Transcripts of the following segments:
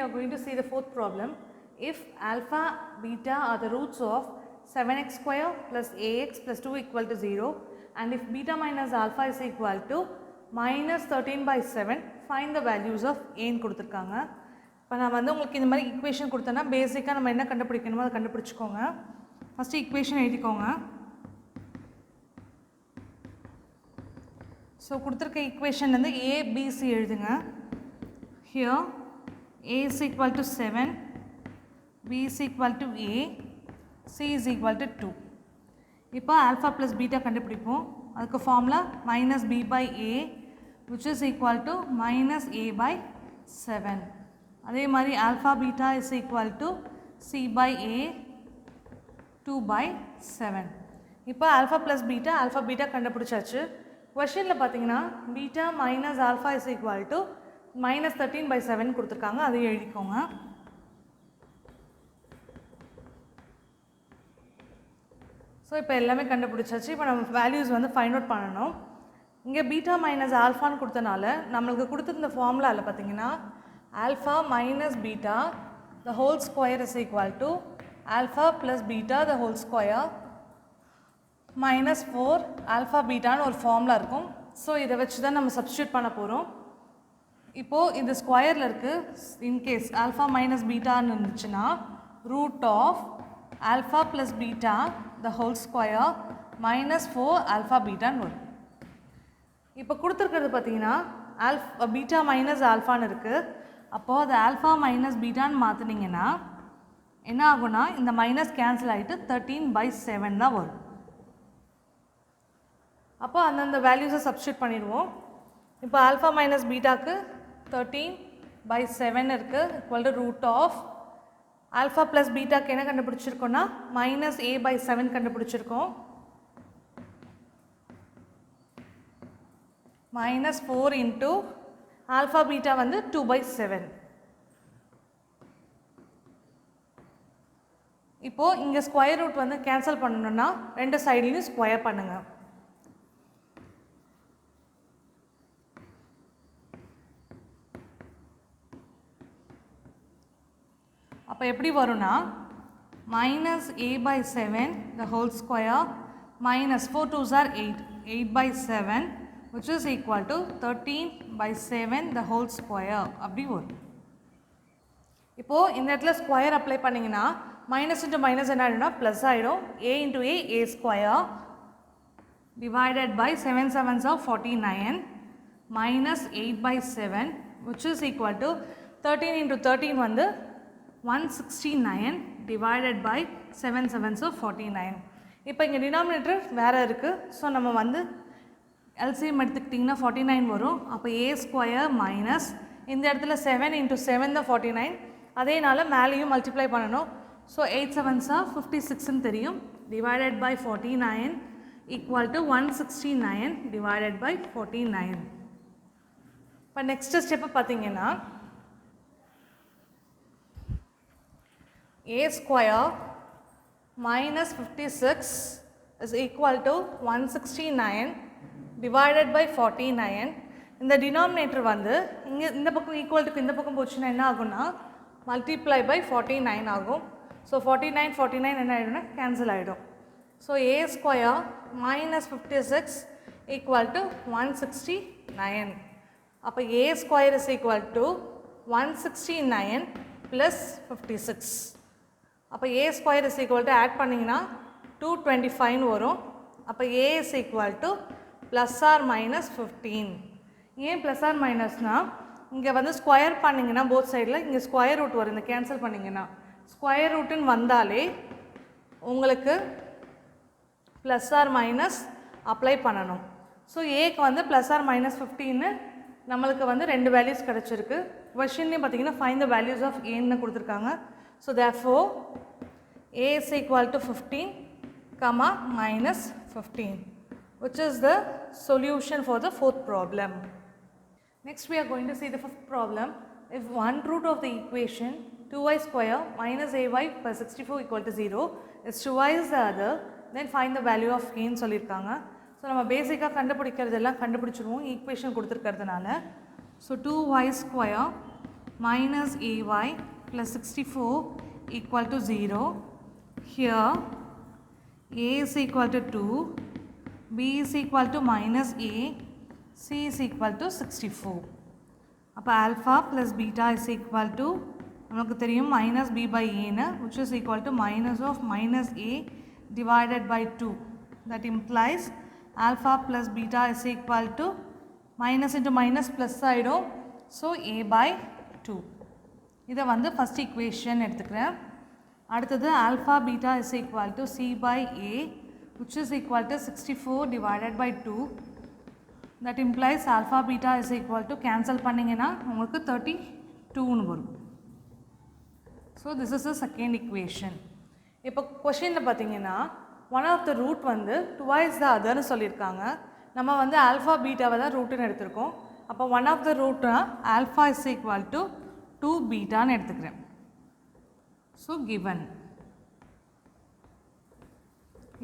are going to see the fourth problem. If alpha, beta are the roots of 7x square plus ax plus 2 equal to 0 and if beta minus alpha is equal to minus 13 by 7, find the values of a ன்னு கொடுத்துருக்காங்க. இப்போ நான் வந்து உங்களுக்கு இந்த மாதிரி equation கொடுத்தேன்னா பேசிக்காக நம்ம என்ன கண்டுபிடிக்கணுமோ அதை கண்டுபிடிச்சிக்கோங்க. ஃபஸ்ட்டு ஈக்குவேஷன் எழுதிக்கோங்க. ஸோ கொடுத்துருக்க ஈக்குவேஷன் வந்து ஏபிசி எழுதுங்க. Here a is equal to 7, b is equal to a, c is equal to 2. இப்போ alpha plus beta கண்டுபிடிப்போம். அதுக்கு formula minus b by a which is equal to minus a by 7. அதே மாதிரி alpha beta is equal to c by a 2 by 7. இப்போ alpha plus beta கண்டுபிடிச்சாச்சு. கொஷனில் பார்த்தீங்கன்னா beta minus alpha is equal to minus 13 by 7 கொடுத்துருக்காங்க. அதை எழுதிக்கோங்க. So இப்போ எல்லாமே கண்டுபிடிச்சாச்சு. இப்போ நம்ம வேல்யூஸ் வந்து ஃபைண்ட் அவுட் பண்ணணும். இங்கே பீட்டா மைனஸ் ஆல்ஃபான்னு கொடுத்தனால நம்மளுக்கு கொடுத்துருந்த ஃபார்முலாவில் பார்த்தீங்கன்னா alpha minus beta the whole square is equal to alpha plus beta the whole square minus 4 alpha பீட்டான்னு ஒரு ஃபார்முலா இருக்கும். ஸோ இதை வச்சு தான் நம்ம சப்ஸ்டியூட் பண்ண போகிறோம். இப்போது இந்த ஸ்கொயரில் இருக்குது. இன்கேஸ் ஆல்ஃபா மைனஸ் பீட்டான்னு இருந்துச்சுன்னா root of alpha plus beta the whole square minus 4 alpha பீட்டான்னு வரும். இப்போ கொடுத்துருக்கிறது பார்த்தீங்கன்னா பீட்டா மைனஸ் ஆல்ஃபான்னு இருக்குது. அப்போது அது ஆல்ஃபா மைனஸ் பீட்டான்னு மாற்றினீங்கன்னா என்ன ஆகும்னா இந்த மைனஸ் கேன்சல் ஆகிட்டு 13 by 7 தான் வரும். அப்போ அந்தந்த வேல்யூஸை சப்ஸ்டியூட் பண்ணிடுவோம். இப்போ ஆல்ஃபா மைனஸ் பீட்டாக்கு 13 by 7 இருக்குது equal to root of alpha plus பீட்டாக்கு என்ன கண்டுபிடிச்சிருக்கோன்னா மைனஸ் a by 7 கண்டுபிடிச்சிருக்கோம். மைனஸ் 4 இன்ட்டு ஆல்ஃபா பீட்டா வந்து 2 by 7. இப்போது இங்கே ஸ்கொயர் ரூட் வந்து கேன்சல் பண்ணணுன்னா ரெண்டு சைட்லையும் ஸ்கொயர் பண்ணுங்கள். அப்போ எப்படி வரும்னா minus a by 7 the whole square minus 4 2s are 8 by 7 which is equal to 13 by 7 the whole square அப்படி வரும். இப்போது இந்த இடத்துல ஸ்கொயர் அப்ளை பண்ணிங்கன்னா மைனஸ் இன்ட்டு மைனஸ் என்ன ஆகிடும்னா ப்ளஸ் ஆகிடும். a into a square divided by 7 7s are 49 minus 8 by 7 which is equal to 13 into 13 வந்து 169 divided by 7 7s are 49. இப்போ இங்கே டினாமினேட்டர் வேறு இருக்குது. ஸோ நம்ம வந்து எல்சிஎம் எடுத்துக்கிட்டிங்கன்னா 49 வரும். அப்போ a ஸ்கொயர் மைனஸ் இந்த இடத்துல 7 into 7 தான் 49. அதேனால மேலேயும் மல்டிப்ளை பண்ணணும். ஸோ 8 7s are 56ன்னு தெரியும். Divided by 49 equal to 169 divided by 49. இப்போ நெக்ஸ்ட் ஸ்டெப்பு பார்த்தீங்கன்னா a square minus 56 is equal to 169 divided by 49. இந்த டினாமினேட்டர் வந்து இங்கே இந்த பக்கம் ஈக்குவல் டு இந்த பக்கம் போச்சுன்னா என்ன ஆகும்னா மல்டிப்ளை பை 49 ஆகும். ஸோ 49 என்ன ஆகிடும்னா கேன்சல் ஆகிடும். So a square minus 56 equal to 169. அப்போ a ஸ்கொயர் இஸ் ஈக்குவல் டு 169 ப்ளஸ் 56. அப்போ a ஸ்கொயர் இஸ் ஈக்குவல் டு ஆட் பண்ணிங்கன்னா 225 வரும். அப்போ a is equal to plus or minus 15. ஏன் ப்ளஸ் ஆர் மைனஸ்னால் இங்கே வந்து ஸ்கொயர் பண்ணிங்கன்னா போத் சைடில் இங்கே ஸ்கொயர் ரூட் வரும். இந்த கேன்சல் பண்ணிங்கன்னா ஸ்கொயர் ரூட்டுன்னு வந்தாலே உங்களுக்கு ப்ளஸ் ஆர் மைனஸ் அப்ளை பண்ணணும். ஸோ ஏக்கு வந்து ப்ளஸ் ஆர் மைனஸ் 15 நம்மளுக்கு வந்து ரெண்டு வேல்யூஸ் கிடச்சிருக்கு. கொஷின்லேயும் பார்த்தீங்கன்னா ஃபைண்ட் த வேல்யூஸ் ஆஃப் ஏன்னு கொடுத்துருக்காங்க. So therefore a is equal to 15 comma minus 15 which is the solution for the fourth problem. Next we are going to see the fifth problem. If one root of the equation 2y square minus ay plus 64 equal to 0 is twice the other then find the value of a ன்னு சொல்லியிருக்காங்க. So நம்ம பேசிக்காக கண்டுபிடிக்கிறதெல்லாம் கண்டுபிடிச்சிருவோம் equation கொடுத்துருக்கிறதுனால. So 2y square minus ay plus 64 equal to 0. Here a is equal to 2, b is equal to minus a, c is equal to 64. அப்போ alpha plus beta is equal to நமக்கு தெரியும் minus b by a னு, which is equal to minus of minus a divided by 2. That implies alpha plus beta is equal to minus into minus plus ஆயிடும். So a by 2. இதை வந்து first equation எடுத்துக்கிறேன். அடுத்தது alpha beta is equal to c by a, which is equal to 64 divided by 2. That implies alpha beta is equal to cancel பண்ணிங்கன்னா உங்களுக்கு 32 வரும். So this is the second equation. இப்போ கொஷினில் பார்த்தீங்கன்னா one of the root வந்து twice the otherன்னு சொல்லியிருக்காங்க. நம்ம வந்து alpha betaவை தான் ரூட்டுன்னு எடுத்திருக்கோம். அப்போ one of the rootனா alpha is equal to 2 betaன்னு எடுத்துக்கிறேன். So given.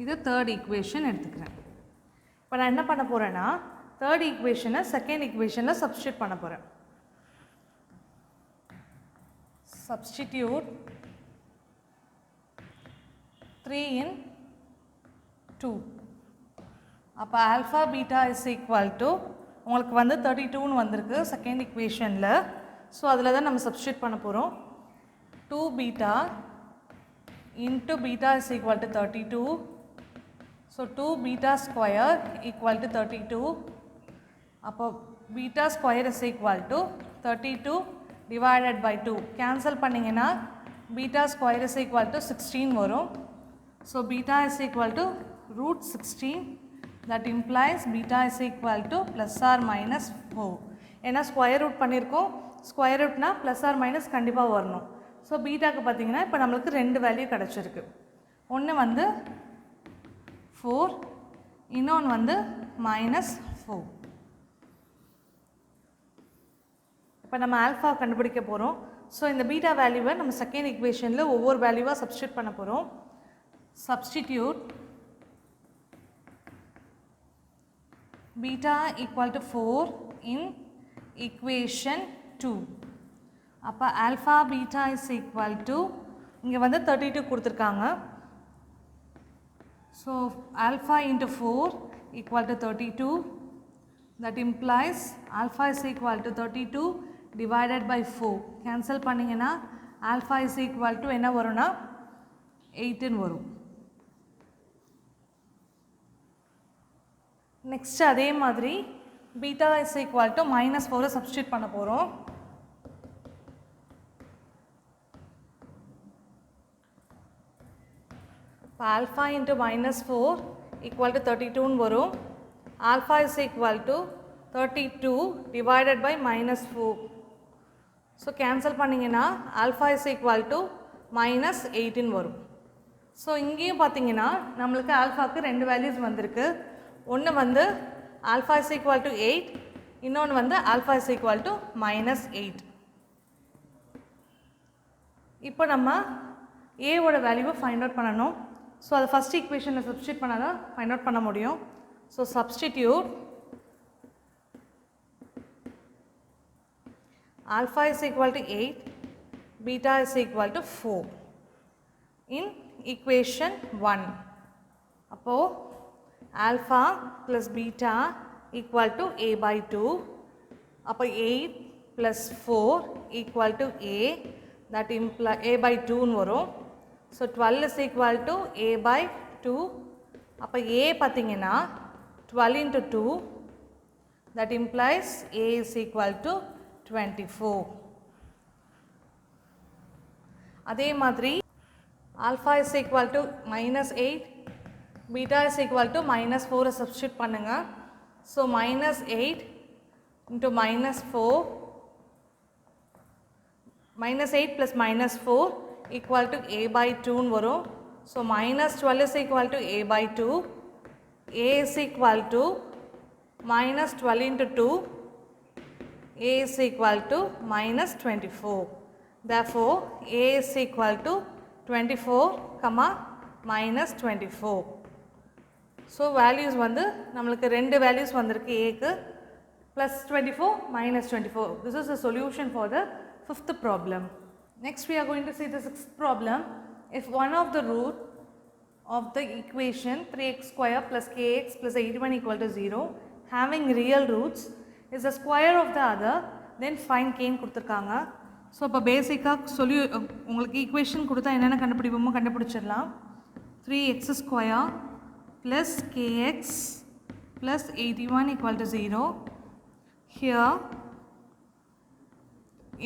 இது third equation எடுத்துக்கிறேன். இப்போ நான் என்ன பண்ண போகிறேன்னா third equationனை second equationல substitute பண்ண போகிறேன். Substitute 3 in 2. அப்போ alpha beta is equal to உங்களுக்கு வந்து 32ன்னு வந்திருக்கு செகண்ட் equationல. ஸோ அதில் தான் நம்ம substitute பண்ண போகிறோம். 2 beta into beta is equal to 32. So 2 beta square equal to 32. அப்போ beta square is equal to 32 divided by 2. Cancel பண்ணிங்கன்னா beta square is equal to 16 வரும். So beta is equal to root 16. That implies beta is equal to plus or minus 4. ஏன்னா square root பண்ணியிருக்கோம், square ரூட்னா plus or minus கண்டிப்பாக வரணும். So பீட்டாக்கு பார்த்தீங்கன்னா இப்போ நம்மளுக்கு ரெண்டு வேல்யூ கிடச்சிருக்கு. ஒன்று வந்து 4, இன்னொன்று வந்து மைனஸ் 4. இப்போ நம்ம ஆல்ஃபா கண்டுபிடிக்க போகிறோம். ஸோ இந்த பீட்டா வேல்யூவை நம்ம செகண்ட் ஈக்குவேஷனில் ஒவ்வொரு வேல்யூவாக சப்ஸ்டியூட் பண்ண போகிறோம். Substitute beta equal to 4 in equation 2. அப்போ alpha beta is equal to இங்கே வந்து 32 கொடுத்துருக்காங்க. So alpha into 4 equal to 32. That implies alpha is equal to 32 divided by 4. Cancel பண்ணிங்கன்னா alpha is equal to என்ன வரும்னா 18 வரும். நெக்ஸ்ட் அதே மாதிரி beta is equal to minus 4 substitute பண்ண போகிறோம். இப்போ alpha into minus 4 equal to 32 வரும். Alpha is equal to 32 divided by minus 4. So cancel பண்ணிங்கன்னா alpha is equal to minus 18 வரும். ஸோ இங்கேயும் பார்த்தீங்கன்னா நம்மளுக்கு ஆல்ஃபாவுக்கு ரெண்டு வேல்யூஸ் வந்திருக்கு. ஒன்று வந்து alpha is equal to 8, இன்னொன்று வந்து alpha is equal to minus 8. இப்போ நம்ம ஏவோட வேல்யூவை ஃபைண்ட் அவுட் பண்ணணும். ஸோ அதை ஃபஸ்ட் ஈக்குவேஷனில் சப்ஸ்டியூட் பண்ணால் தான் ஃபைண்ட் அவுட் பண்ண முடியும். So substitute alpha is equal to 8, beta is equal to 4 in equation 1. அப்போ alpha plus beta equal to a by 2. அப்போ 8 plus 4 equal to a, that imply a by 2 வரும். So 12 is equal to a by 2. அப்போ a பார்த்தீங்கன்னா 12 into 2, that implies a is equal to 24. அதே மாதிரி alpha is equal to minus 8, beta is equal to minus 4 substitute பண்ணுங்க. So minus 8 into minus 4, minus 8 plus minus 4 equal to a by 2 வரும். So minus 12 is equal to a by 2. A is equal to minus 12 into 2. A is equal to minus 24. Therefore, A is equal to 24, minus 24. So, values வந்து நம்மளுக்கு ரெண்டு values வந்திருக்கு A க்கு plus 24 minus 24. This is the solution for the fifth problem. Next we are going to see the sixth problem. If one of the root of the equation 3x square plus kx plus 81 equal to 0 having real roots is the square of the other, then find k ன்னு கொடுத்துருக்காங்க. So இப்போ பேசிக்காக உங்களுக்கு equation கொடுத்தா என்னென்ன கண்டுபிடிப்போமோ கண்டுபிடிச்சிடலாம். 3x square plus kx plus 81 equal to 0. Here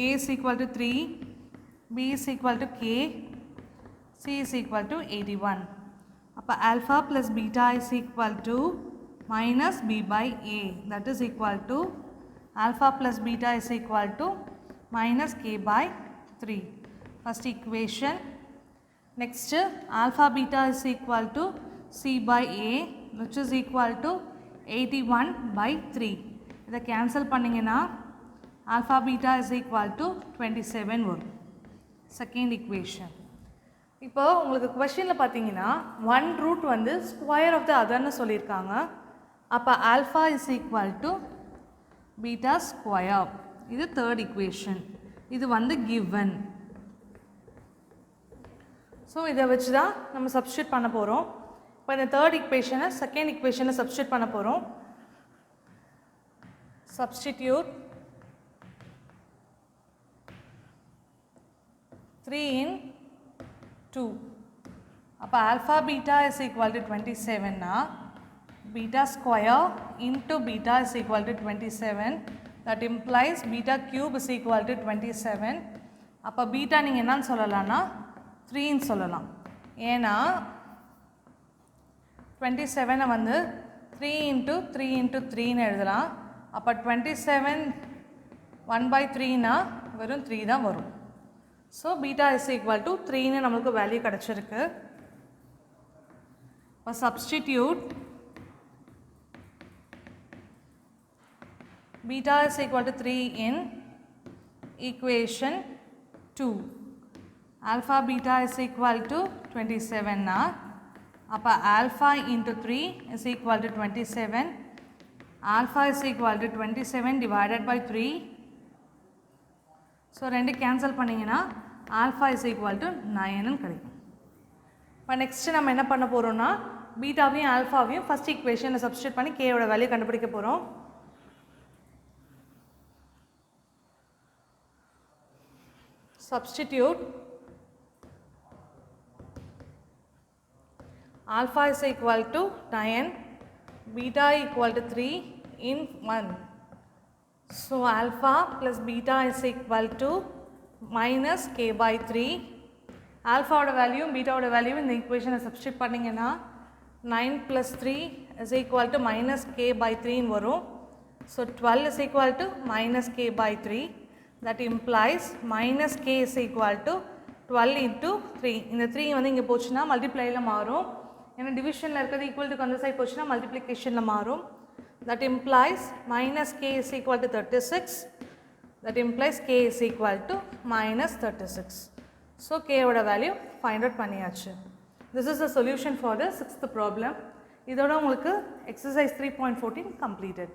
a is equal to 3, b is equal to k, c is equal to 81. அப்போ alpha plus beta is equal to minus b by a, that is equal to alpha plus beta is equal to minus k by 3. First equation. Next alpha beta is equal to c by a, which is equal to 81 by 3. இதை cancel பண்ணிங்கன்னா alpha beta is equal to 27 வரும். Second equation. இப்போ உங்களுக்கு கொஸ்டினில் பார்த்தீங்கன்னா one root வந்து square of the அதர்னு சொல்லியிருக்காங்க. அப்போ alpha is equal to beta square. இது தேர்ட் இக்குவேஷன். இது வந்து கிவன். ஸோ இதை வச்சு தான் நம்ம சப்ஸ்டியூட் பண்ண போகிறோம். இப்போ இந்த தேர்ட் இக்குவேஷனை செகண்ட் இக்குவேஷனை சப்ஸ்டியூட் பண்ண போகிறோம். Substitute 3 in 2. அப்போ alpha beta is equal to 27 னா beta square into beta is equal to 27. That implies beta cube is equal to 27. அப்போ beta நீங்கள் என்னன்னு சொல்லலாம்னா 3 ன்னு சொல்லலாம். ஏன்னா 27 வந்து 3 into 3 into 3 ன்னு எழுதலாம். அப்போ 27 1 by 3 னா வெறும் 3 தான் வரும். So beta is equal to 3ன்னு நம்மளுக்கு வேல்யூ கிடச்சிருக்கு. இப்போ substitute beta is equal to 3 in equation 2. Alpha beta is equal to 27னா அப்போ alpha into 3 is equal to 27. Alpha is equal to 27 divided by 3. So ரெண்டு கேன்சல் பண்ணிங்கன்னா alpha is equal to 9ன்னு கிடைக்கும். இப்போ நெக்ஸ்ட்டு நம்ம என்ன பண்ண போகிறோம்னா பீட்டாவையும் ஆல்ஃபாவையும் ஃபஸ்ட் ஈக்குவேஷனில் சப்ஸ்டியூட் பண்ணி கேயோட வேல்யூ கண்டுபிடிக்க போகிறோம். Substitute alpha is equal to 9, beta equal to 3 in 1. So alpha plus beta is equal to minus k by 3. Alpha oda value beta oda value in the equation substitute பண்ணீங்கன்னா 9 plus 3 is equal to minus k by 3 ன்னு வரும். So 12 is equal to minus k by 3. That implies minus k is equal to 12 into 3. இந்த 3 வந்து இங்கே போச்சுன்னா மல்டிப்ளைல மாறும். ஏன்னா டிவிஷனில் இருக்கிறது ஈக்குவல் டு அந்த சைட் போச்சுன்னா மல்டிப்ளிகேஷனில் மாறும். That implies minus k is equal to 36. That implies k is equal to minus 36. So k oda value find out பண்ணியாச்சு. This is the solution for the sixth problem. இதோட உங்களுக்கு exercise 3.14 completed.